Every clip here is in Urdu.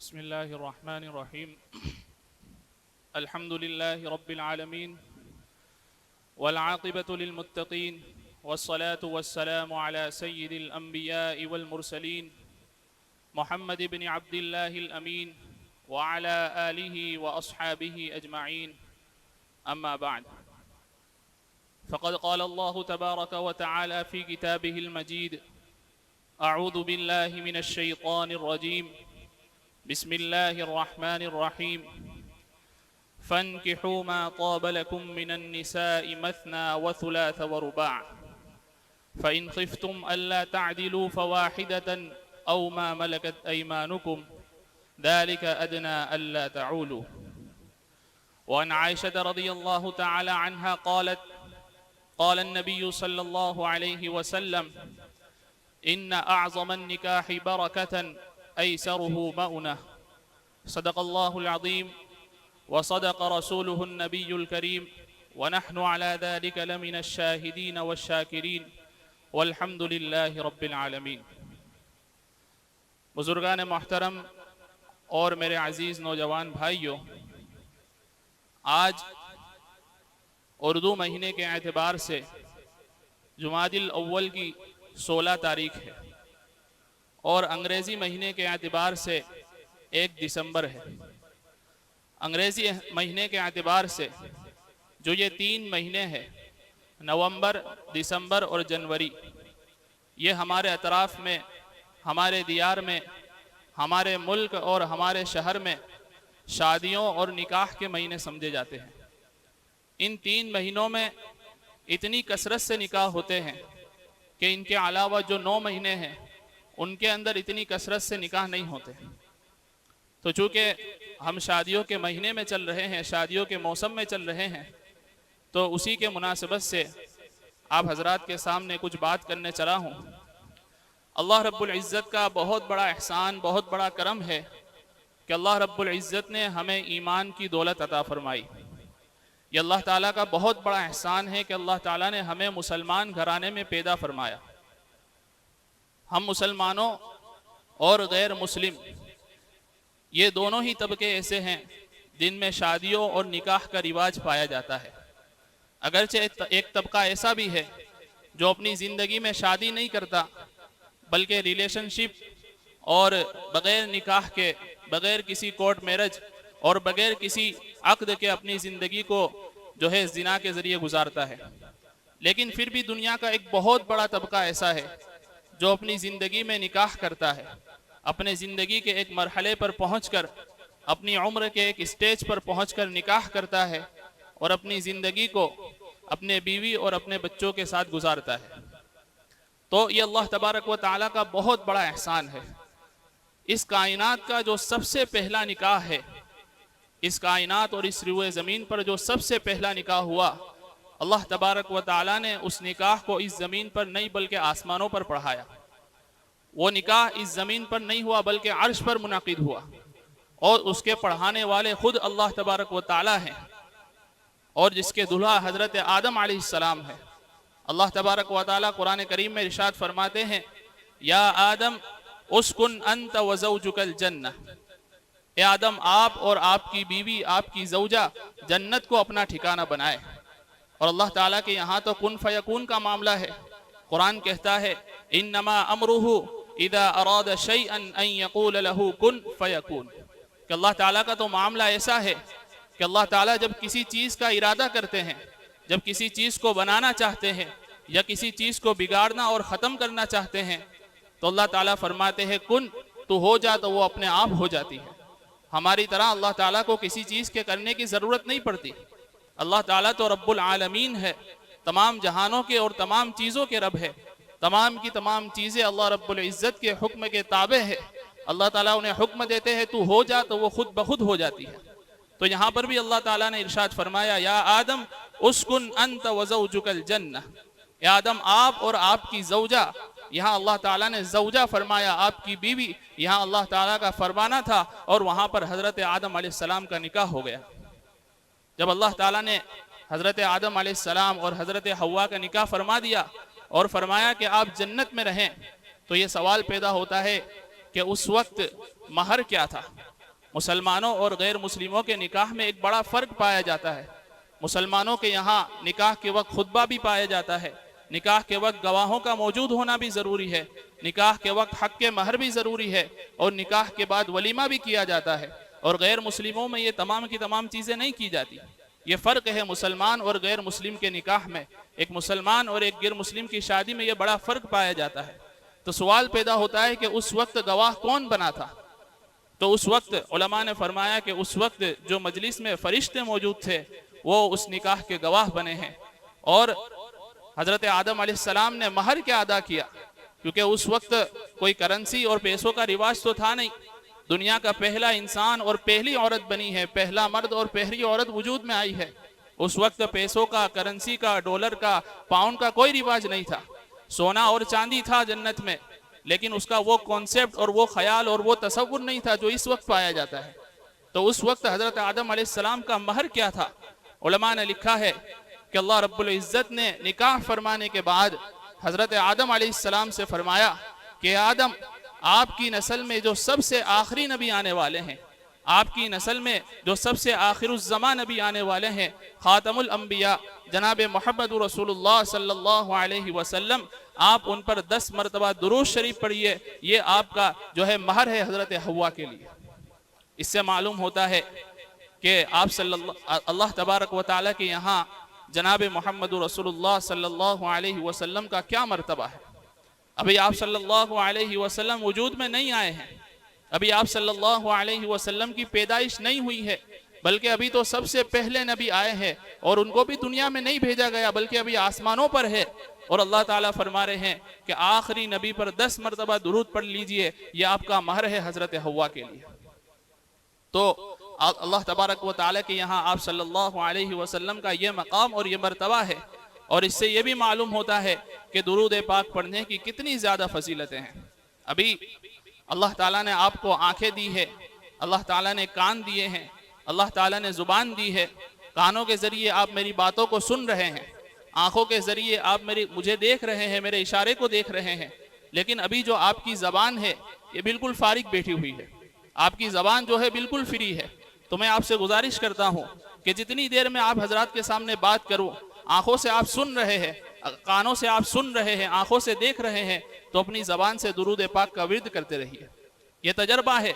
بسم الله الرحمن الرحيم. الحمد لله رب العالمين والعاقبة للمتقين والصلاة والسلام على سيد الأنبياء والمرسلين محمد بن عبد الله الأمين وعلى آله وأصحابه أجمعين. أما بعد، فقد قال الله تبارك وتعالى في كتابه المجيد: أعوذ بالله من الشيطان الرجيم، بسم الله الرحمن الرحيم. فانكحوا ما طاب لكم من النساء مثنى وثلاث ورباع، فإن خفتم ألا تعدلوا فواحدة أو ما ملكت أيمانكم ذلك أدنى ألا تعولوا. وعن عائشة رضي الله تعالى عنها قالت: قال النبي صلى الله عليه وسلم: إن أعظم النكاح بركة أيسره مؤنة. صدق الله العظيم وصدق رسوله النبي الكريم ونحن على ذلك لمن الشاهدين والشاكرين والحمد لله رب العالمین. بزرگان محترم اور میرے عزیز نوجوان بھائیوں، آج اردو مہینے کے اعتبار سے جمادی الاول کی 16 تاریخ ہے اور انگریزی مہینے کے اعتبار سے 1 دسمبر ہے. انگریزی مہینے کے اعتبار سے جو یہ 3 مہینے ہیں، نومبر، دسمبر اور جنوری، یہ ہمارے اطراف میں، ہمارے دیار میں، ہمارے ملک اور ہمارے شہر میں شادیوں اور نکاح کے مہینے سمجھے جاتے ہیں. ان 3 مہینوں میں اتنی کثرت سے نکاح ہوتے ہیں کہ ان کے علاوہ جو 9 مہینے ہیں ان کے اندر اتنی کثرت سے نکاح نہیں ہوتے. تو چونکہ ہم شادیوں کے مہینے میں چل رہے ہیں، شادیوں کے موسم میں چل رہے ہیں، تو اسی کے مناسبت سے آپ حضرات کے سامنے کچھ بات کرنے چلا ہوں. اللہ رب العزت کا بہت بڑا احسان، بہت بڑا کرم ہے کہ اللہ رب العزت نے ہمیں ایمان کی دولت عطا فرمائی. یہ اللہ تعالیٰ کا بہت بڑا احسان ہے کہ اللہ تعالیٰ نے ہمیں مسلمان گھرانے میں پیدا فرمایا. ہم مسلمانوں اور غیر مسلم یہ دونوں ہی طبقے ایسے ہیں جن میں شادیوں اور نکاح کا رواج پایا جاتا ہے. اگرچہ ایک طبقہ ایسا بھی ہے جو اپنی زندگی میں شادی نہیں کرتا، بلکہ ریلیشن شپ اور بغیر نکاح کے، بغیر کسی کورٹ میرج اور بغیر کسی عقد کے اپنی زندگی کو جو ہے زنا کے ذریعے گزارتا ہے. لیکن پھر بھی دنیا کا ایک بہت بڑا طبقہ ایسا ہے جو اپنی زندگی میں نکاح کرتا ہے، اپنے زندگی کے ایک مرحلے پر پہنچ کر، اپنی عمر کے ایک اسٹیج پر پہنچ کر نکاح کرتا ہے اور اپنی زندگی کو اپنے بیوی اور اپنے بچوں کے ساتھ گزارتا ہے. تو یہ اللہ تبارک و تعالیٰ کا بہت بڑا احسان ہے. اس کائنات کا جو سب سے پہلا نکاح ہے، اس کائنات اور اس روئے زمین پر جو سب سے پہلا نکاح ہوا، اللہ تبارک و تعالیٰ نے اس نکاح کو اس زمین پر نہیں بلکہ آسمانوں پر پڑھایا. وہ نکاح اس زمین پر نہیں ہوا بلکہ عرش پر منعقد ہوا، اور اس کے پڑھانے والے خود اللہ تبارک و تعالیٰ ہیں، اور جس کے دلہا حضرت آدم علیہ السلام ہے. اللہ تبارک و تعالیٰ قرآن کریم میں ارشاد فرماتے ہیں: یا آدم اسکن انت وزوجک الجنہ. اے آدم، آپ اور آپ کی بیوی، آپ کی زوجہ جنت کو اپنا ٹھکانہ بنائے. اور اللہ تعالیٰ کے یہاں تو کن فیکون کا معاملہ ہے. قرآن کہتا ہے: انما امرہ اذا اراد شیئا ان یقول له کن فیکون. کہ اللہ تعالیٰ کا تو معاملہ ایسا ہے کہ اللہ تعالیٰ جب کسی چیز کا ارادہ کرتے ہیں، جب کسی چیز کو بنانا چاہتے ہیں یا کسی چیز کو بگاڑنا اور ختم کرنا چاہتے ہیں، تو اللہ تعالیٰ فرماتے ہیں کن، تو ہو جا، تو وہ اپنے آپ ہو جاتی ہے. ہماری طرح اللہ تعالیٰ کو کسی چیز کے کرنے کی ضرورت نہیں پڑتی. اللہ تعالیٰ تو رب العالمین ہے، تمام جہانوں کے اور تمام چیزوں کے رب ہے. تمام کی تمام چیزیں اللہ رب العزت کے حکم کے تابع ہے. اللہ تعالیٰ انہیں حکم دیتے ہیں تو ہو جا، تو وہ خود بخود ہو جاتی ہے. تو یہاں پر بھی اللہ تعالیٰ نے ارشاد فرمایا: یا آدم اسکن انت وزوجک الجنہ. یا آدم، آپ اور آپ کی زوجہ، یہاں اللہ تعالیٰ نے زوجہ فرمایا، آپ کی بیوی یہاں اللہ تعالیٰ کا فرمانا تھا، اور وہاں پر حضرت آدم علیہ السلام کا نکاح ہو گیا. جب اللہ تعالیٰ نے حضرت آدم علیہ السلام اور حضرت حوا کا نکاح فرما دیا اور فرمایا کہ آپ جنت میں رہیں، تو یہ سوال پیدا ہوتا ہے کہ اس وقت مہر کیا تھا؟ مسلمانوں اور غیر مسلموں کے نکاح میں ایک بڑا فرق پایا جاتا ہے۔ مسلمانوں کے یہاں نکاح کے وقت خطبہ بھی پایا جاتا ہے، نکاح کے وقت گواہوں کا موجود ہونا بھی ضروری ہے، نکاح کے وقت حق کے مہر بھی ضروری ہے، اور نکاح کے بعد ولیمہ بھی کیا جاتا ہے۔ اور غیر مسلموں میں یہ تمام کی تمام چیزیں نہیں کی جاتی۔ یہ فرق ہے مسلمان اور غیر مسلم کے نکاح میں، ایک مسلمان اور ایک غیر مسلم کی شادی میں یہ بڑا فرق پایا جاتا ہے۔ تو سوال پیدا ہوتا ہے کہ اس وقت گواہ کون بنا تھا؟ تو اس وقت علماء نے فرمایا کہ اس وقت جو مجلس میں فرشتے موجود تھے وہ اس نکاح کے گواہ بنے ہیں، اور حضرت آدم علیہ السلام نے مہر کیا ادا کیا، کیونکہ اس وقت کوئی کرنسی اور پیسوں کا رواج تو تھا نہیں۔ دنیا کا پہلا انسان اور پہلی عورت بنی ہے، پہلا مرد اور پہلی عورت وجود میں آئی ہے۔ اس وقت پیسوں کا، کرنسی کا، ڈالر کا، پاؤنڈ کا کوئی رواج نہیں تھا۔ سونا اور چاندی تھا جنت میں، لیکن اس کا وہ کانسیپٹ اور وہ خیال اور وہ تصور نہیں تھا جو اس وقت پایا جاتا ہے۔ تو اس وقت حضرت آدم علیہ السلام کا مہر کیا تھا؟ علماء نے لکھا ہے کہ اللہ رب العزت نے نکاح فرمانے کے بعد حضرت آدم علیہ السلام سے فرمایا کہ آدم، آپ کی نسل میں جو سب سے آخری نبی آنے والے ہیں، آپ کی نسل میں جو سب سے آخر الزمان نبی آنے والے ہیں، خاتم الانبیاء جناب محمد رسول اللہ صلی اللہ علیہ وسلم، آپ ان پر 10 مرتبہ درود شریف پڑھیے، یہ آپ کا جو ہے مہر ہے حضرت حوا کے لیے۔ اس سے معلوم ہوتا ہے کہ آپ اللہ تبارک و تعالیٰ کے یہاں جناب محمد رسول اللہ صلی اللہ علیہ وسلم کا کیا مرتبہ ہے۔ ابھی آپ صلی اللہ علیہ وسلم وجود میں نہیں آئے ہیں، ابھی آپ صلی اللہ علیہ وسلم کی پیدائش نہیں ہوئی ہے، بلکہ ابھی تو سب سے پہلے نبی آئے ہیں، اور ان کو بھی دنیا میں نہیں بھیجا گیا بلکہ ابھی آسمانوں پر ہے، اور اللہ تعالیٰ فرما رہے ہیں کہ آخری نبی پر 10 مرتبہ درود پڑھ لیجئے، یہ آپ کا مہر ہے حضرت حوا کے لیے۔ تو اللہ تبارک و تعالیٰ کے یہاں آپ صلی اللہ علیہ وسلم کا یہ مقام اور یہ مرتبہ ہے، اور اس سے یہ بھی معلوم ہوتا ہے کہ درود پاک پڑھنے کی کتنی زیادہ فضیلتیں ہیں۔ ابھی اللہ تعالیٰ نے آپ کو آنکھیں دی ہے، اللہ تعالیٰ نے کان دیے ہیں، اللہ تعالیٰ نے زبان دی ہے، کانوں کے ذریعے آپ میری باتوں کو سن رہے ہیں، آنکھوں کے ذریعے آپ مجھے دیکھ رہے ہیں، میرے اشارے کو دیکھ رہے ہیں، لیکن ابھی جو آپ کی زبان ہے یہ بالکل فارغ بیٹھی ہوئی ہے، آپ کی زبان جو ہے بالکل فری ہے۔ تو میں آپ سے گزارش کرتا ہوں کہ جتنی دیر میں آپ حضرات کے سامنے بات کروں، آنکھوں سے آپ سن رہے ہیں، کانوں سے آپ سن رہے ہیں، آنکھوں سے دیکھ رہے ہیں، تو اپنی زبان سے درود پاک کا ورد کرتے رہیے۔ یہ تجربہ ہے،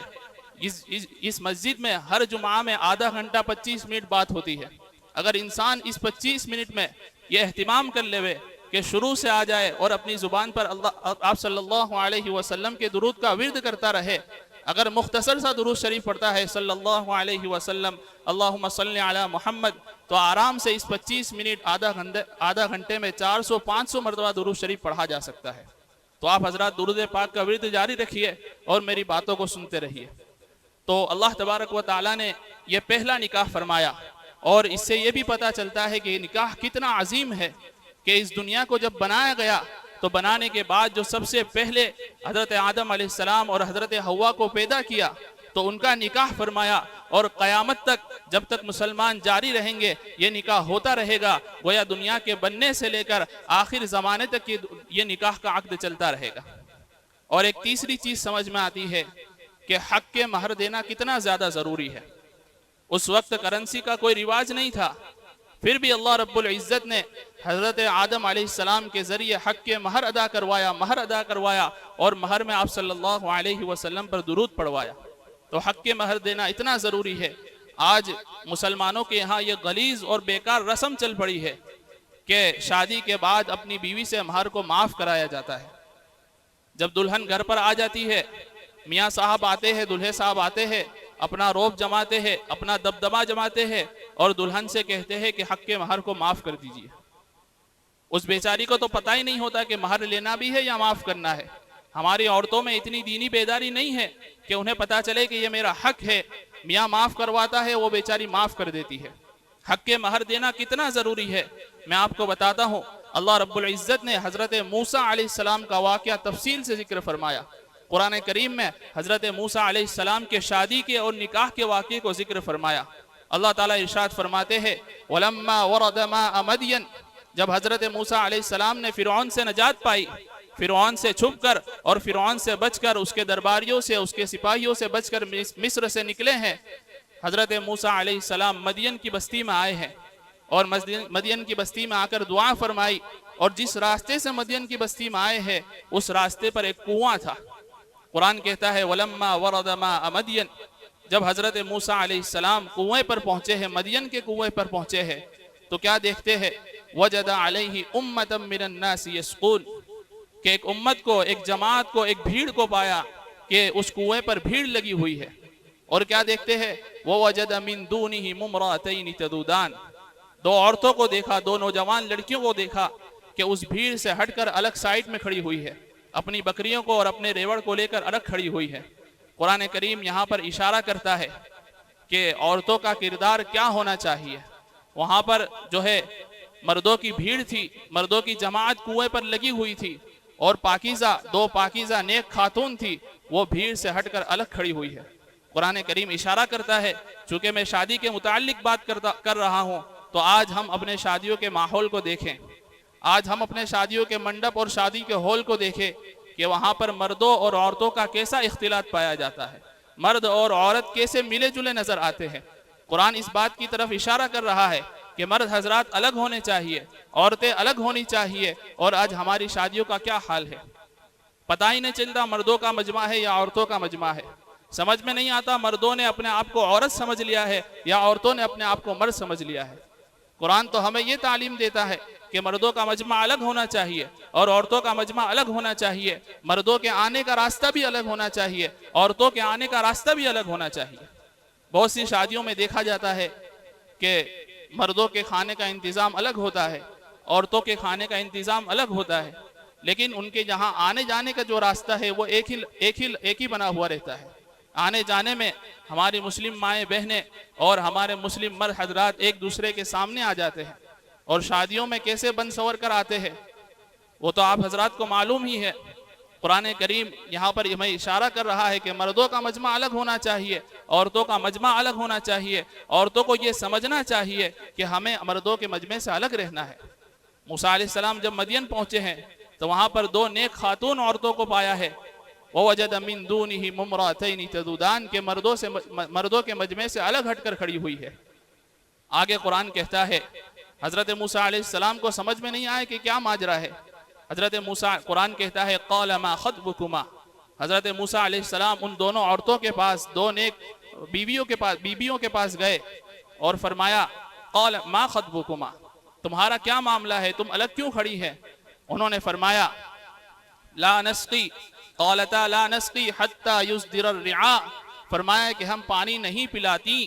اس مسجد میں ہر جمعہ میں آدھا گھنٹہ 25 منٹ بات ہوتی ہے۔ اگر انسان اس 25 منٹ میں یہ اہتمام کر لے کہ شروع سے آ جائے اور اپنی زبان پر آپ صلی اللہ علیہ وسلم کے درود کا ورد کرتا رہے، اگر مختصر سا درود شریف پڑھتا ہے صلی اللہ علیہ وسلم اللہم صلی علی محمد، تو آرام سے اس 25 منٹ آدھا گھنٹے میں 400-500 مرتبہ درود شریف پڑھا جا سکتا ہے۔ تو آپ حضرات درود پاک کا ورد جاری رکھیے اور میری باتوں کو سنتے رہیے۔ تو اللہ تبارک و تعالیٰ نے یہ پہلا نکاح فرمایا، اور اس سے یہ بھی پتہ چلتا ہے کہ یہ نکاح کتنا عظیم ہے کہ اس دنیا کو جب بنایا گیا تو بنانے کے بعد جو سب سے پہلے حضرت آدم علیہ السلام اور حضرت حوا کو پیدا کیا تو ان کا نکاح فرمایا، اور قیامت تک جب تک مسلمان جاری رہیں گے یہ نکاح ہوتا رہے گا، گویا دنیا کے بننے سے لے کر آخر زمانے تک یہ نکاح کا عقد چلتا رہے گا۔ اور ایک تیسری چیز سمجھ میں آتی ہے کہ حق کے مہر دینا کتنا زیادہ ضروری ہے۔ اس وقت کرنسی کا کوئی رواج نہیں تھا، پھر بھی اللہ رب العزت نے حضرت آدم علیہ السلام کے ذریعے حق کے مہر ادا کروایا، اور مہر میں آپ صلی اللہ علیہ وسلم پر درود پڑھوایا۔ تو حق کے مہر دینا اتنا ضروری ہے۔ آج مسلمانوں کے یہاں یہ غلیظ اور بیکار رسم چل پڑی ہے کہ شادی کے بعد اپنی بیوی سے مہر کو معاف کرایا جاتا ہے۔ جب دلہن گھر پر آ جاتی ہے، میاں صاحب آتے ہیں، دلہے صاحب آتے ہیں، اپنا روب جماتے ہیں، اپنا دبدبا جماتے ہیں، اور دلہن سے کہتے ہیں کہ حق کے مہر کو معاف کر دیجیے۔ اس بیچاری کو تو پتہ ہی نہیں ہوتا کہ مہر لینا بھی ہے یا معاف کرنا ہے۔ ہماری عورتوں میں اتنی دینی بیداری نہیں ہے کہ انہیں پتہ چلے کہ یہ میرا حق ہے، میاں معاف کرواتا ہے، وہ بیچاری معاف کر دیتی ہے۔ حق کے مہر دینا کتنا ضروری ہے میں آپ کو بتاتا ہوں۔ اللہ رب العزت نے حضرت موسیٰ علیہ السلام کا واقعہ تفصیل سے ذکر فرمایا۔ قرآن کریم میں حضرت موسیٰ علیہ السلام کے شادی کے اور نکاح کے واقعے کو ذکر فرمایا۔ اللہ تعالیٰ ارشاد فرماتے ہیں وَلَمَّا وَرَدَ مَاءَ مَدْيَنَ، جب حضرت موسیٰ علیہ السلام نے فرعون سے نجات پائی، فرعون سے چھپ کر اور فرعون سے بچ کر، اس کے درباریوں سے، اس کے سپاہیوں سے بچ کر مصر سے نکلے ہیں۔ حضرت موسیٰ علیہ السلام مدین کی بستی میں آئے ہیں، اور مدین کی بستی میں آ کر دعا فرمائی، اور جس راستے سے مدین کی بستی میں آئے ہیں اس راستے پر ایک کنواں تھا۔ قرآن کہتا ہے وَلَمَّا وَرَدَ مَاءَ مَدْيَنَ، جب حضرت موسیٰ علیہ السلام کنویں پر پہنچے ہیں، مدین کے کنویں پر پہنچے ہیں، تو کیا دیکھتے ہیں؟ وَجَدَ عَلَيْهِ أُمَّةً مِّنَ النَّاسِ يَسْقُونَ، کہ ایک امت کو، ایک جماعت کو، ایک بھیڑ کو پایا کہ اس کنویں پر بھیڑ لگی ہوئی ہے۔ اور کیا دیکھتے ہیں؟ وَوَجَدَ مِن دُونِهِ مُمْرَأَتَيْنِ تَذُودَانِ، دو عورتوں کو دیکھا، دو نوجوان لڑکیوں کو دیکھا کہ اس بھیڑ سے ہٹ کر الگ سائٹ میں کھڑی ہوئی ہے، اپنی بکریوں کو اور اپنے ریوڑ کو لے کر الگ کھڑی ہوئی ہے۔ قرآن کریم یہاں پر اشارہ کرتا ہے کہ عورتوں کا کردار کیا ہونا چاہیے۔ وہاں پر جو ہے مردوں کی بھیڑ تھی، مردوں کی جماعت کنویں پر لگی ہوئی تھی، اور پاکیزہ، دو پاکیزہ نیک خاتون تھی، وہ بھیڑ سے ہٹ کر الگ کھڑی ہوئی ہے۔ قرآن کریم اشارہ کرتا ہے، چونکہ میں شادی کے متعلق بات کر رہا ہوں، تو آج ہم اپنے شادیوں کے ماحول کو دیکھیں، آج ہم اپنے شادیوں کے منڈپ اور شادی کے ہال کو دیکھیں کہ وہاں پر مردوں اور عورتوں کا کیسا اختلاط پایا جاتا ہے، مرد اور عورت کیسے ملے جلے نظر آتے ہیں۔ قرآن اس بات کی طرف اشارہ کر رہا ہے کہ مرد حضرات الگ ہونے چاہیے، عورتیں الگ ہونی چاہیے، اور آج ہماری شادیوں کا کیا حال ہے؟ پتہ ہی نہیں چلتا مردوں کا مجمع ہے یا عورتوں کا مجمع ہے، سمجھ میں نہیں آتا مردوں نے اپنے آپ کو عورت سمجھ لیا ہے یا عورتوں نے اپنے آپ کو مرد سمجھ لیا ہے۔ قرآن تو ہمیں یہ تعلیم دیتا ہے کہ مردوں کا مجمع الگ ہونا چاہیے اور عورتوں کا مجمع الگ ہونا چاہیے، مردوں کے آنے کا راستہ بھی الگ ہونا چاہیے، عورتوں کے آنے کا راستہ بھی الگ ہونا چاہیے۔ بہت سی شادیوں میں دیکھا جاتا ہے کہ مردوں کے کھانے کا انتظام الگ ہوتا ہے، عورتوں کے کھانے کا انتظام الگ ہوتا ہے، لیکن ان کے جہاں آنے جانے کا جو راستہ ہے وہ ایک ہی بنا ہوا رہتا ہے۔ آنے جانے میں ہماری مسلم مائیں بہنیں اور ہمارے مسلم مرد حضرات ایک دوسرے کے سامنے آ جاتے ہیں، اور شادیوں میں کیسے بن سور کر آتے ہیں وہ تو آپ حضرات کو معلوم ہی ہے۔ قرآن کریم یہاں پر ہمیں اشارہ کر رہا ہے کہ مردوں کا مجمع الگ ہونا چاہیے، عورتوں کا مجمع الگ ہونا چاہیے، عورتوں کو یہ سمجھنا چاہیے کہ ہمیں مردوں کے مجمع سے الگ رہنا ہے۔ موسیٰ علیہ السلام جب مدین پہنچے ہیں تو وہاں پر دو نیک خاتون عورتوں کو پایا ہے، وَوَجَدَ مِن دُونِهِ مُمْرَأَتَيْنِ تَذُودَانِ، کہ مردوں کے مجمع سے الگ ہٹ کر کھڑی ہوئی ہے۔ آگے قرآن کہتا ہے حضرت موسیٰ علیہ السلام کو سمجھ میں نہیں آئے کہ کیا ماجرا ہے۔ حضرت موسیٰ، قرآن کہتا ہے قَالَ مَا خَطْبُكُمَا، حضرت موسیٰ علیہ السلام ان دونوں عورتوں کے پاس، دو نیک بیویوں کے پاس گئے اور فرمایا قَالَ مَا خَطْبُكُمَا، تمہارا کیا معاملہ ہے، تم الگ کیوں کھڑی ہے؟ انہوں نے فرمایا لَا نَسْقِي، قَالَتَا لَا نَسْقِي حَتَّى يُصْدِرَ الرِّعَاء، فرمایا کہ ہم پانی نہیں پلاتی،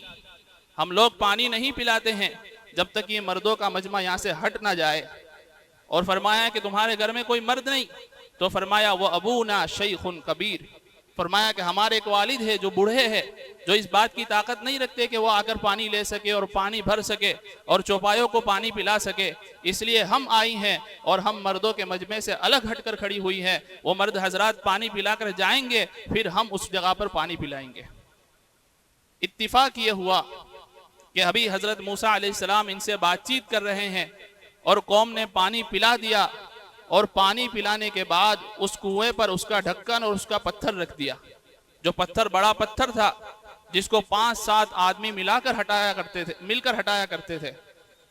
ہم لوگ پانی نہیں پلاتے ہیں جب تک یہ مردوں کا مجمع یہاں سے ہٹ نہ جائے۔ اور فرمایا کہ تمہارے گھر میں کوئی مرد نہیں، تو فرمایا وہ ابونا شیخ کبیر، فرمایا کہ ہمارے ایک والد ہے جو بوڑھے ہیں، جو اس بات کی طاقت نہیں رکھتے کہ وہ آ کر پانی لے سکے اور پانی بھر سکے اور چوپایوں کو پانی پلا سکے، اس لیے ہم آئی ہیں اور ہم مردوں کے مجمع سے الگ ہٹ کر کھڑی ہوئی ہیں، وہ مرد حضرات پانی پلا کر جائیں گے، پھر ہم اس جگہ پر پانی پلائیں گے۔ اتفاق یہ ہوا کہ ابھی حضرت موسیٰ علیہ السلام ان سے بات چیت کر رہے ہیں اور قوم نے پانی پلا دیا، اور پانی پلانے کے بعد اس کنویں پر اس کا ڈھکن اور اس کا پتھر رکھ دیا، جو پتھر بڑا پتھر تھا جس کو 5-7 آدمی مل کر ہٹایا کرتے تھے۔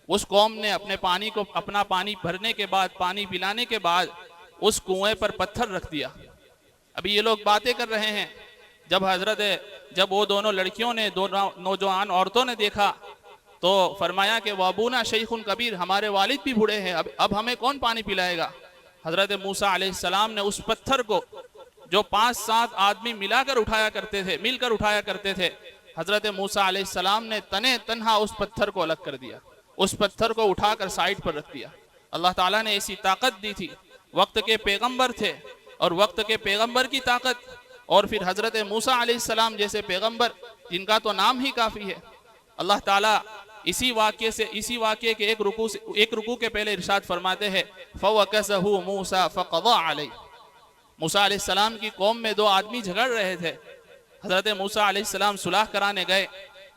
اس قوم نے اپنا پانی بھرنے کے بعد، پانی پلانے کے بعد اس کنویں پر پتھر رکھ دیا۔ ابھی یہ لوگ باتیں کر رہے ہیں، جب وہ دونوں لڑکیوں نے، دو نوجوان عورتوں نے دیکھا تو فرمایا کہ وابونا شیخ کبیر، ہمارے والد بھی بوڑھے ہیں، اب ہمیں کون پانی پلائے گا؟ حضرت موسیٰ علیہ السلام نے اس پتھر کو جو 5-7 آدمی مل کر اٹھایا کرتے تھے، حضرت موسیٰ علیہ السلام نے تنہا اس پتھر کو الگ کر دیا، اس پتھر کو اٹھا کر سائڈ پر رکھ دیا۔ اللہ تعالیٰ نے ایسی طاقت دی تھی، وقت کے پیغمبر تھے اور وقت کے پیغمبر کی طاقت، اور پھر حضرت موسیٰ علیہ السلام جیسے پیغمبر جن کا تو نام ہی کافی ہے۔ اللہ تعالیٰ اسی واقعے کے ایک رکوع کے پہلے ارشاد فرماتے ہیں فَوَكَسَهُ مُوسَى فَقَضَى عَلَيْهِ، موسیٰ علیہ السلام کی قوم میں 2 آدمی جھگڑ رہے تھے، حضرت موسیٰ علیہ السلام صلح کرانے گئے،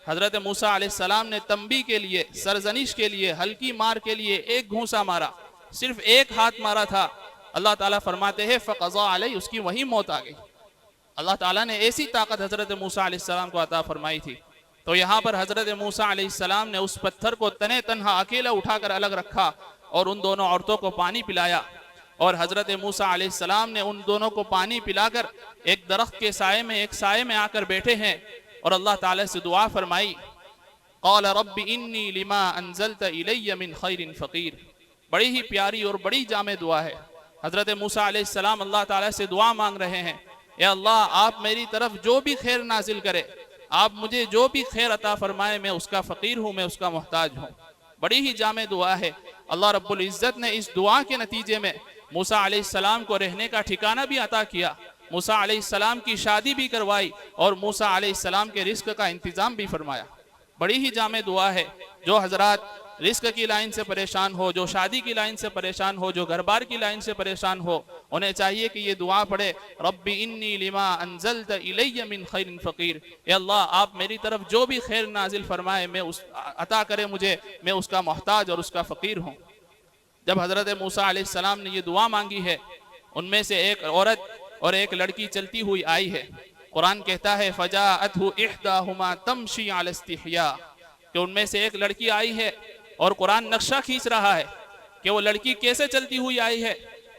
حضرت موسیٰ علیہ السلام نے تنبیہ کے لیے، سرزنش کے لیے، ہلکی مار کے لیے ایک گھونسا مارا، صرف ایک ہاتھ مارا تھا، اللہ تعالیٰ فرماتے ہیں فقضا علیہ، اس کی وہیں موت آ گئی۔ اللہ تعالیٰ نے ایسی طاقت حضرت موسیٰ علیہ السلام کو عطا فرمائی تھی۔ تو یہاں پر حضرت موسیٰ علیہ السلام نے اس پتھر کو تنے تنہا اکیلا اٹھا کر الگ رکھا اور ان دونوں عورتوں کو پانی پلایا، اور حضرت موسیٰ علیہ السلام نے ان دونوں کو پانی پلا کر ایک درخت کے سائے میں ایک سائے میں آ کر بیٹھے ہیں، اور اللہ تعالیٰ سے دعا فرمائی، قال رب انی لما انزلت الی من خیر فقیر۔ بڑی ہی پیاری اور بڑی جامع دعا ہے۔ حضرت موسیٰ علیہ السلام اللہ تعالیٰ سے دعا مانگ رہے ہیں، اے اللہ آپ میری طرف جو بھی خیر نازل کرے، آپ مجھے جو بھی خیر عطا فرمائے، میں اس کا فقیر ہوں، میں اس کا محتاج ہوں۔ بڑی ہی جامع دعا ہے۔ اللہ رب العزت نے اس دعا کے نتیجے میں موسیٰ علیہ السلام کو رہنے کا ٹھکانہ بھی عطا کیا، موسیٰ علیہ السلام کی شادی بھی کروائی، اور موسیٰ علیہ السلام کے رزق کا انتظام بھی فرمایا۔ بڑی ہی جامع دعا ہے۔ جو حضرات رزق کی لائن سے پریشان ہو، جو شادی کی لائن سے پریشان ہو، جو گھر بار کی لائن سے پریشان ہو، انہیں چاہیے کہ یہ دعا پڑھے، رب انی لما انزلت الی من خیر فقیر۔ اے اللہ آپ میری طرف جو بھی خیر نازل فرمائے، میں اس عطا کرے مجھے، میں اس کا محتاج اور اس کا فقیر ہوں۔ جب حضرت موسیٰ علیہ السلام نے یہ دعا مانگی ہے، ان میں سے ایک عورت اور ایک لڑکی چلتی ہوئی آئی ہے۔ قرآن کہتا ہے فجاءتہ احداہما تمشی علی استحیاء، کہ ان میں سے ایک لڑکی آئی ہے، اور قرآن نقشہ کھینچ رہا ہے کہ وہ لڑکی کیسے چلتی ہوئی آئی ہے۔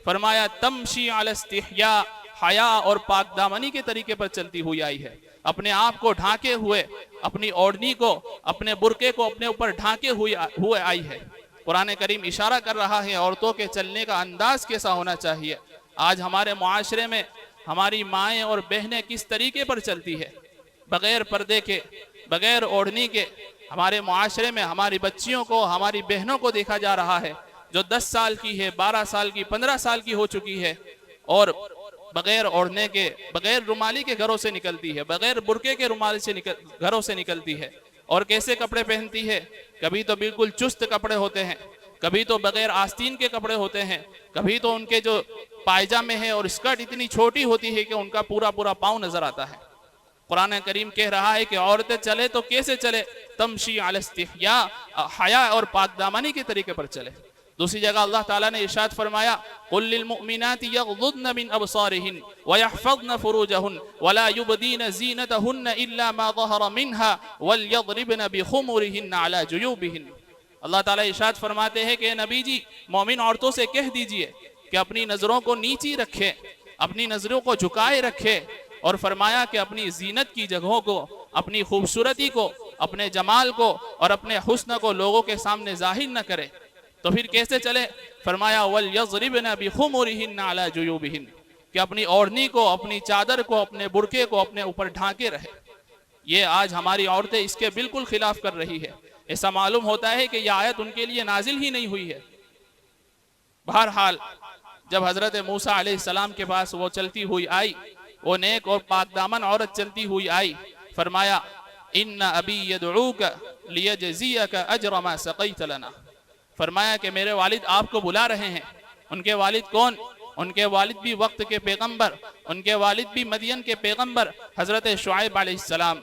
فرمایا تمشی علی استحیاء، حیا اور پاک دامنی کے طریقے پر چلتی ہوئی آئی ہے، اپنے آپ کو ڈھانکے ہوئے، اپنی اوڑھنی کو، اپنے برقعے کو اپنے اوپر ڈھانکے ہوئے آئی ہے۔ قرآن کریم اشارہ کر رہا ہے عورتوں کے چلنے کا انداز کیسا ہونا چاہیے۔ آج ہمارے معاشرے میں ہماری مائیں اور بہنیں کس طریقے پر چلتی ہے، بغیر پردے کے، بغیر اوڑھنی کے۔ ہمارے معاشرے میں ہماری بچیوں کو، ہماری بہنوں کو دیکھا جا رہا ہے جو 10 سال کی ہے، 12 سال کی، 15 سال کی ہو چکی ہے، اور بغیر اوڑھنے کے، بغیر رومالی کے گھروں سے نکلتی ہے، بغیر برقعے کے رومال سے گھروں سے نکلتی ہے۔ اور کیسے کپڑے پہنتی ہے؟ کبھی تو بالکل چست کپڑے ہوتے ہیں، کبھی تو بغیر آستین کے کپڑے ہوتے ہیں، کبھی تو ان کے جو پائجامے ہیں اور اسکرٹ اتنی چھوٹی ہوتی ہے کہ ان کا پورا پورا پاؤں نظر آتا ہے۔ قرآن کریم کہہ رہا ہے کہ عورتیں چلے تو کیسے چلے؟ تمشی علی استحیاء، حیا اور پاک دامنی کے طریقے پر چلے۔ دوسری جگہ اللہ تعالیٰ نے ارشاد فرمایا قل للمؤمنات یغضضن من ابصارهن ويحفظن فروجهن ولا يبدين زینتهن الا ما ظهر منها وليضربن بخمرهن على جيوبهن۔ اللہ تعالیٰ ارشاد فرماتے ہیں کہ نبی جی مومن عورتوں سے کہہ دیجئے کہ اپنی نظروں کو نیچی رکھے، اپنی نظروں کو جھکائے رکھے، اور فرمایا کہ اپنی زینت کی جگہوں کو، اپنی خوبصورتی کو، اپنے جمال کو اور اپنے حسن کو لوگوں کے سامنے ظاہر نہ کرے۔ تو پھر کیسے چلے؟ فرمایا وَلْيَضْرِبْنَ بِخُمُرِهِنَّ عَلَى جُيُوبِهِنَّ، کہ اپنی اوڑھنی کو، اپنی چادر کو، اپنے برقعے کو اپنے اوپر ڈھانکے رہے۔ یہ آج ہماری عورتیں اس کے بالکل خلاف کر رہی ہے۔ ایسا معلوم ہوتا ہے کہ یہ آیت ان کے لیے نازل ہی نہیں ہوئی ہے۔ بہرحال جب حضرت موسیٰ علیہ السلام کے پاس وہ چلتی ہوئی آئی، وہ نیک اور پاک دامن عورت چلتی ہوئی آئی، فرمایا ان ابی یدعوک لیجزیک اجر ما سقیت لنا۔ فرمایا کہ میرے والد آپ کو بلا رہے ہیں۔ ان کے والد کون؟ ان کے والد بھی وقت کے پیغمبر، ان کے والد بھی مدین کے پیغمبر حضرت شعیب علیہ السلام۔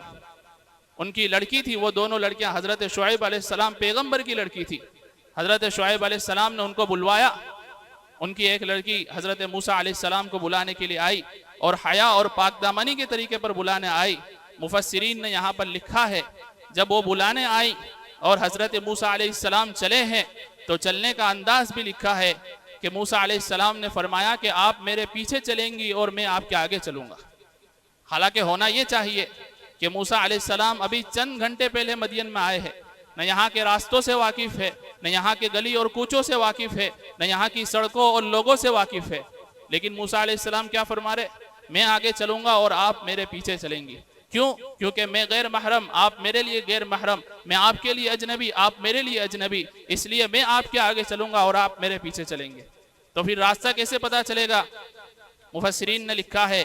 ان کی لڑکی تھی، وہ دونوں لڑکیاں حضرت شعیب علیہ السلام پیغمبر کی لڑکی تھی۔ حضرت شعیب علیہ السلام نے ان کو بلوایا۔ ان کی ایک لڑکی حضرت موسیٰ علیہ السلام کو بلانے کے لیے آئی اور حیا اور پاک دامنی کے طریقے پر بلانے آئی۔ مفسرین نے یہاں پر لکھا ہے جب وہ بلانے آئی اور حضرت موسیٰ علیہ السلام چلے ہیں تو چلنے کا انداز بھی لکھا ہے کہ موسیٰ علیہ السلام نے فرمایا کہ آپ میرے پیچھے چلیں گی اور میں آپ کے آگے چلوں گا۔ حالانکہ ہونا یہ چاہیے کہ موسیٰ علیہ السلام ابھی چند گھنٹے پہلے مدین میں آئے ہیں، نہ یہاں کے راستوں سے واقف ہے، نہ یہاں کے گلی اور کوچوں سے واقف ہے، نہ یہاں کی سڑکوں اور لوگوں سے واقف ہے، لیکن موسیٰ علیہ السلام کیا فرما رہے؟ میں آگے چلوں گا اور آپ میرے پیچھے چلیں گی۔ کیوں؟ کیونکہ میں غیر محرم، آپ میرے لیے غیر محرم، میں آپ کے لیے اجنبی، آپ میرے لیے اجنبی، اس لیے میں آپ کے آگے چلوں گا اور آپ میرے پیچھے چلیں گے۔ تو پھر راستہ کیسے پتا چلے گا؟ مفسرین نے لکھا ہے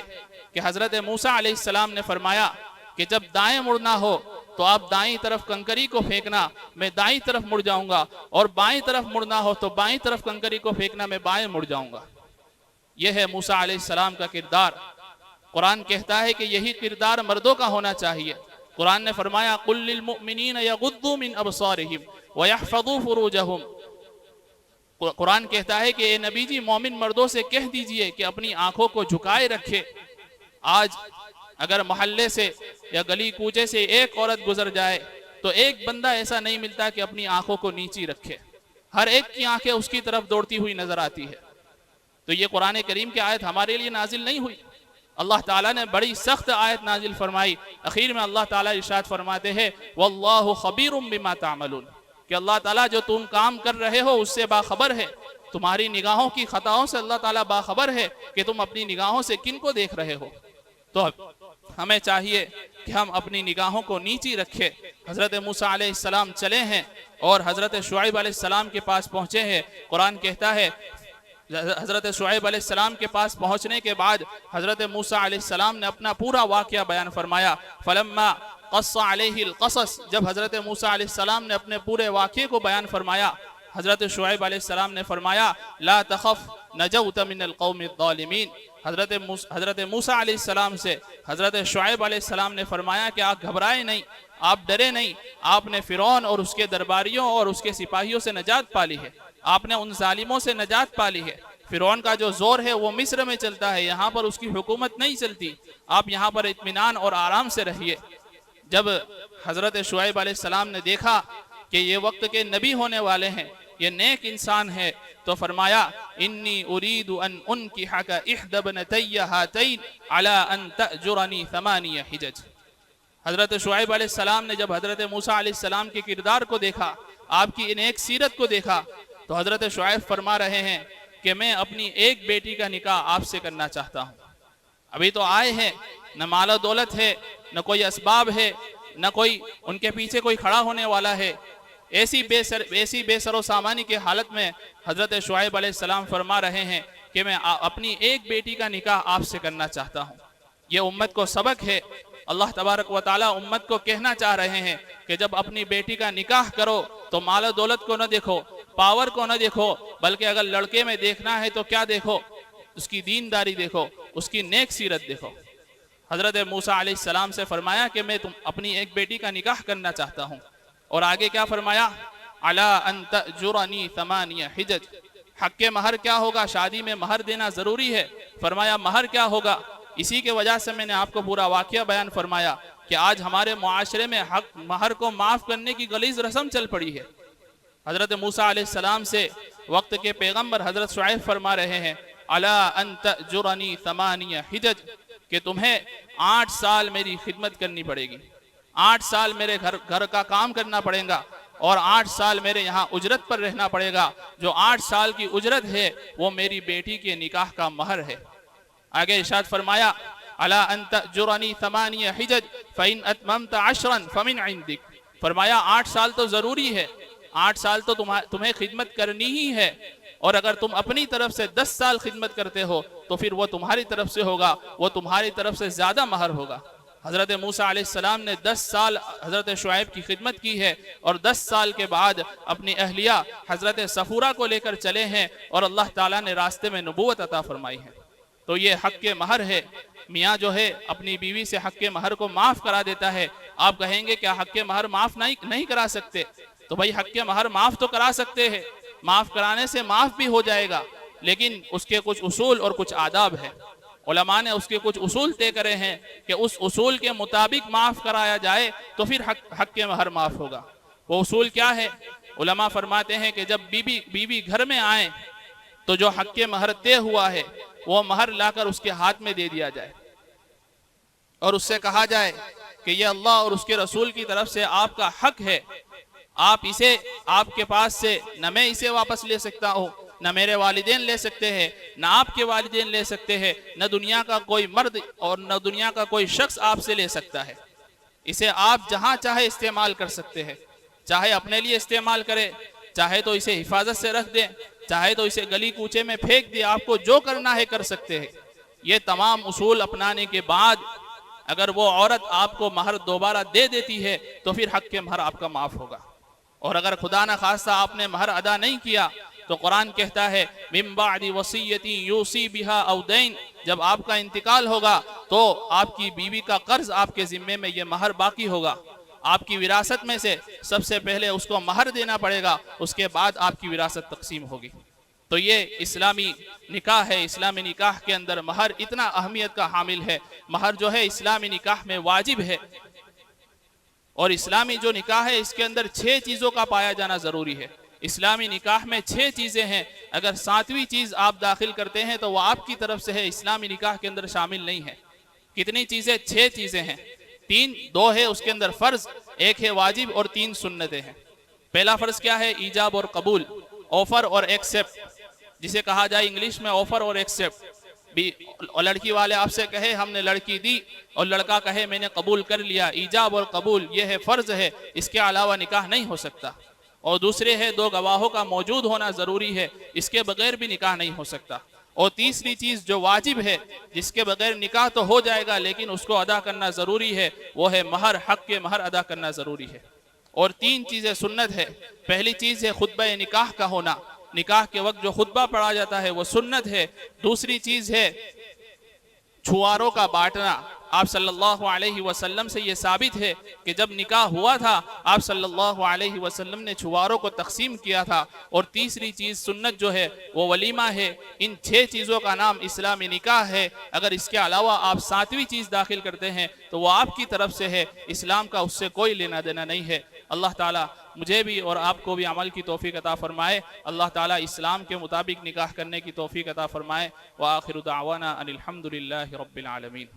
کہ حضرت موسیٰ علیہ السلام نے فرمایا کہ جب دائیں مڑنا ہو تو آپ دائیں طرف کنکری کو پھینکنا، میں دائیں طرف مڑ جاؤں گا، اور بائیں طرف مڑنا ہو تو بائیں طرف کنکری کو پھینکنا، میں بائیں مڑ جاؤں گا۔ یہ ہے موسیٰ علیہ السلام کا کردار۔ قرآن کہتا ہے کہ یہی کردار مردوں کا ہونا چاہیے۔ قرآن نے فرمایا قُلْ لِلْمُؤْمِنِينَ يَغُضُّوا مِنْ أَبْصَارِهِمْ وَيَحْفَظُوا فُرُوجَهُمْ۔ قرآن کہتا ہے کہ اے نبی جی مومن مردوں سے کہہ دیجئے کہ اپنی آنکھوں کو جھکائے رکھے۔ آج اگر محلے سے یا گلی کوچے سے ایک عورت گزر جائے تو ایک بندہ ایسا نہیں ملتا کہ اپنی آنکھوں کو نیچی رکھے، ہر ایک کی آنکھیں اس کی طرف دوڑتی ہوئی نظر آتی ہے۔ تو یہ قرآن کریم کی آیت ہمارے لیے نازل نہیں ہوئی، اللہ تعالیٰ نے بڑی سخت آیت نازل فرمائی۔ اخیر میں اللہ تعالیٰ ارشاد فرماتے ہیں واللہ خبیر بما تعملون، کہ اللہ تعالیٰ جو تم کام کر رہے ہو اس سے باخبر ہے، تمہاری نگاہوں کی خطاؤں سے اللہ تعالیٰ باخبر ہے کہ تم اپنی نگاہوں سے کن کو دیکھ رہے ہو۔ تو ہمیں چاہیے کہ ہم اپنی نگاہوں کو نیچی رکھیں۔ حضرت موسیٰ علیہ السلام چلے ہیں اور حضرت شعیب علیہ السلام کے پاس پہنچے ہیں۔ قرآن کہتا ہے حضرت شعیب علیہ السلام کے پاس پہنچنے کے بعد حضرت موسیٰ علیہ السلام نے اپنا پورا واقعہ بیان فرمایا۔ فلما قص علیہ القصص، جب حضرت موسیٰ علیہ السلام نے اپنے پورے واقعے کو بیان فرمایا، حضرت شعیب علیہ السلام نے فرمایا لا تخف نجوت من القوم الظالمین۔ حضرت موسیٰ علیہ السلام سے حضرت شعیب علیہ السلام نے فرمایا کہ آپ گھبرائے نہیں، آپ ڈرے نہیں، آپ نے فرعون اور اس کے درباریوں اور اس کے سپاہیوں سے نجات پالی ہے، آپ نے ان ظالموں سے نجات پالی ہے۔ فرعون کا جو زور ہے وہ مصر میں چلتا ہے، یہاں پر اس کی حکومت نہیں چلتی، آپ یہاں پر اطمینان اور آرام سے رہیے۔ جب حضرت شعیب علیہ السلام نے دیکھا کہ یہ وقت کے نبی ہونے والے ہیں، یہ نیک انسان ہے، تو فرمایا انی ارید ان انکحک احدی ابنتی ہاتین علی ان تأجرنی 8 حجج۔ حضرت شعیب علیہ السلام نے جب حضرت موسیٰ علیہ السلام کے کردار کو دیکھا، آپ کی نیک سیرت کو دیکھا، تو حضرت شعیب فرما رہے ہیں کہ میں اپنی ایک بیٹی کا نکاح آپ سے کرنا چاہتا ہوں۔ ابھی تو آئے ہیں، نہ مال و دولت ہے، نہ کوئی اسباب ہے، نہ کوئی ان کے پیچھے کوئی کھڑا ہونے والا ہے، ایسی بے سر و سامانی کے حالت میں حضرت شعیب علیہ السلام فرما رہے ہیں کہ میں اپنی ایک بیٹی کا نکاح آپ سے کرنا چاہتا ہوں۔ یہ امت کو سبق ہے۔ اللہ تبارک و تعالیٰ امت کو کہنا چاہ رہے ہیں کہ جب اپنی بیٹی کا نکاح کرو تو مال و دولت کو نہ دیکھو، پاور کو نہ دیکھو، بلکہ اگر لڑکے میں دیکھنا ہے تو کیا دیکھو؟ اس کی دینداری دیکھو، اس کی نیک سیرت دیکھو۔ حضرت موسیٰ علیہ السلام سے فرمایا کہ میں اپنی ایک بیٹی کا نکاح کرنا چاہتا ہوں، اور آگے کیا فرمایا؟ علی ان تأجرنی 8 حجج۔ حق مہر کیا ہوگا؟ شادی میں مہر دینا ضروری ہے۔ فرمایا مہر کیا ہوگا؟ اسی کے وجہ سے میں نے آپ کو پورا واقعہ بیان فرمایا کہ آج ہمارے معاشرے میں حق مہر کو معاف کرنے کی غلیظ رسم چل پڑی ہے۔ حضرت موسیٰ علیہ السلام سے وقت کے پیغمبر حضرت شعیب فرما رہے ہیں علی ان تأجرنی 8 حجج، کہ تمہیں 8 سال میری خدمت کرنی پڑے گی، 8 سال میرے گھر کا کام کرنا پڑے گا، اور 8 سال میرے یہاں اجرت پر رہنا پڑے گا۔ جو 8 سال کی اجرت ہے وہ میری بیٹی کے نکاح کا مہر ہے۔ آگے ارشاد فرمایا علی ان تأجرنی 8 حجج فإن أتممت 10 فمن عندک۔ فرمایا 8 سال تو ضروری ہے، 8 سال تو تمہیں خدمت کرنی ہی ہے، اور اگر تم اپنی طرف سے 10 سال خدمت کرتے ہو تو پھر وہ تمہاری طرف سے ہوگا، وہ تمہاری طرف سے زیادہ مہر ہوگا۔ حضرت موسیٰ علیہ السلام نے 10 سال حضرت شعیب کی خدمت کی ہے، اور 10 سال کے بعد اپنی اہلیہ حضرت صفورہ کو لے کر چلے ہیں، اور اللہ تعالیٰ نے راستے میں نبوت عطا فرمائی ہے۔ تو یہ حق کے مہر ہے۔ میاں جو ہے اپنی بیوی سے حق کے مہر کو معاف کرا دیتا ہے۔ آپ کہیں گے کیا حق کے مہر معاف نہیں کرا سکتے؟ تو بھائی حق کے مہر معاف تو کرا سکتے ہیں، معاف کرانے سے معاف بھی ہو جائے گا، لیکن اس کے کچھ اصول اور کچھ آداب ہیں۔ علماء نے اس کے کچھ اصول طے کرے ہیں کہ اس اصول کے مطابق معاف کرایا جائے تو پھر حق کے مہر معاف ہوگا۔ وہ اصول کیا ہے؟ علماء فرماتے ہیں کہ جب بیوی گھر میں آئیں تو جو حق کے مہر طے ہوا ہے وہ مہر لا کر اس کے ہاتھ میں دے دیا جائے، اور اس سے کہا جائے کہ یہ اللہ اور اس کے رسول کی طرف سے آپ کا حق ہے، آپ کے پاس سے نہ میں اسے واپس لے سکتا ہوں، نہ میرے والدین لے سکتے ہیں، نہ آپ کے والدین لے سکتے ہیں، نہ دنیا کا کوئی مرد اور نہ دنیا کا کوئی شخص آپ سے لے سکتا ہے۔ اسے آپ جہاں چاہے استعمال کر سکتے ہیں، چاہے اپنے لیے استعمال کرے، چاہے تو اسے حفاظت سے رکھ دیں، چاہے تو اسے گلی کوچے میں پھینک دیں، آپ کو جو کرنا ہے کر سکتے ہیں۔ یہ تمام اصول اپنانے کے بعد اگر وہ عورت آپ کو مہر دوبارہ دے دیتی ہے تو پھر حق کے مہر آپ کا معاف ہوگا، اور اگر خدا نہ خواستہ آپ نے مہر ادا نہیں کیا تو قرآن کہتا ہے من بعد وصیۃ یوصی بہا او دین، جب آپ کا انتقال ہوگا تو آپ کی بیوی کا قرض آپ کے ذمے میں یہ مہر باقی ہوگا، آپ کی وراثت میں سے سب سے پہلے اس کو مہر دینا پڑے گا، اس کے بعد آپ کی وراثت تقسیم ہوگی۔ تو یہ اسلامی نکاح ہے. اسلامی نکاح کے اندر مہر اتنا اہمیت کا حامل ہے. مہر جو ہے اسلامی نکاح میں واجب ہے. اور اسلامی جو نکاح ہے اس کے اندر 6 چیزوں کا پایا جانا ضروری ہے. اسلامی نکاح میں 6 چیزیں ہیں. اگر 7ویں چیز آپ داخل کرتے ہیں تو وہ آپ کی طرف سے ہے, اسلامی نکاح کے اندر شامل نہیں ہے. کتنی چیزیں؟ 6 چیزیں ہیں. 2 ہے اس کے اندر فرض, 1 ہے واجب اور 3 سنتیں ہیں. پہلا فرض کیا ہے؟ ایجاب اور قبول, آفر اور ایکسیپٹ, جسے کہا جائے انگلش میں آفر اور ایکسیپٹ. لڑکی والے آپ سے کہے ہم نے لڑکی دی, اور لڑکا کہے میں نے قبول کر لیا. ایجاب اور قبول یہ ہے فرض ہے, اس کے علاوہ نکاح نہیں ہو سکتا. اور دوسرے ہے 2 گواہوں کا موجود ہونا ضروری ہے, اس کے بغیر بھی نکاح نہیں ہو سکتا. اور تیسری چیز جو واجب ہے, جس کے بغیر نکاح تو ہو جائے گا لیکن اس کو ادا کرنا ضروری ہے, وہ ہے مہر. حق کے مہر ادا کرنا ضروری ہے. اور 3 چیزیں سنت ہے. پہلی چیز ہے خطبہ نکاح کا ہونا, نکاح کے وقت جو خطبہ پڑھا جاتا ہے وہ سنت ہے. دوسری چیز ہے چھواروں کا بانٹنا. آپ صلی اللہ علیہ وسلم سے یہ ثابت ہے کہ جب نکاح ہوا تھا آپ صلی اللہ علیہ وسلم نے چھواروں کو تقسیم کیا تھا. اور تیسری چیز سنت جو ہے وہ ولیمہ ہے. ان 6 چیزوں کا نام اسلامی نکاح ہے. اگر اس کے علاوہ آپ 7ویں چیز داخل کرتے ہیں تو وہ آپ کی طرف سے ہے, اسلام کا اس سے کوئی لینا دینا نہیں ہے. اللہ تعالیٰ مجھے بھی اور آپ کو بھی عمل کی توفیق عطا فرمائے. اللہ تعالیٰ اسلام کے مطابق نکاح کرنے کی توفیق عطا فرمائے. وآخر دعوانا ان الحمد للہ رب العالمین.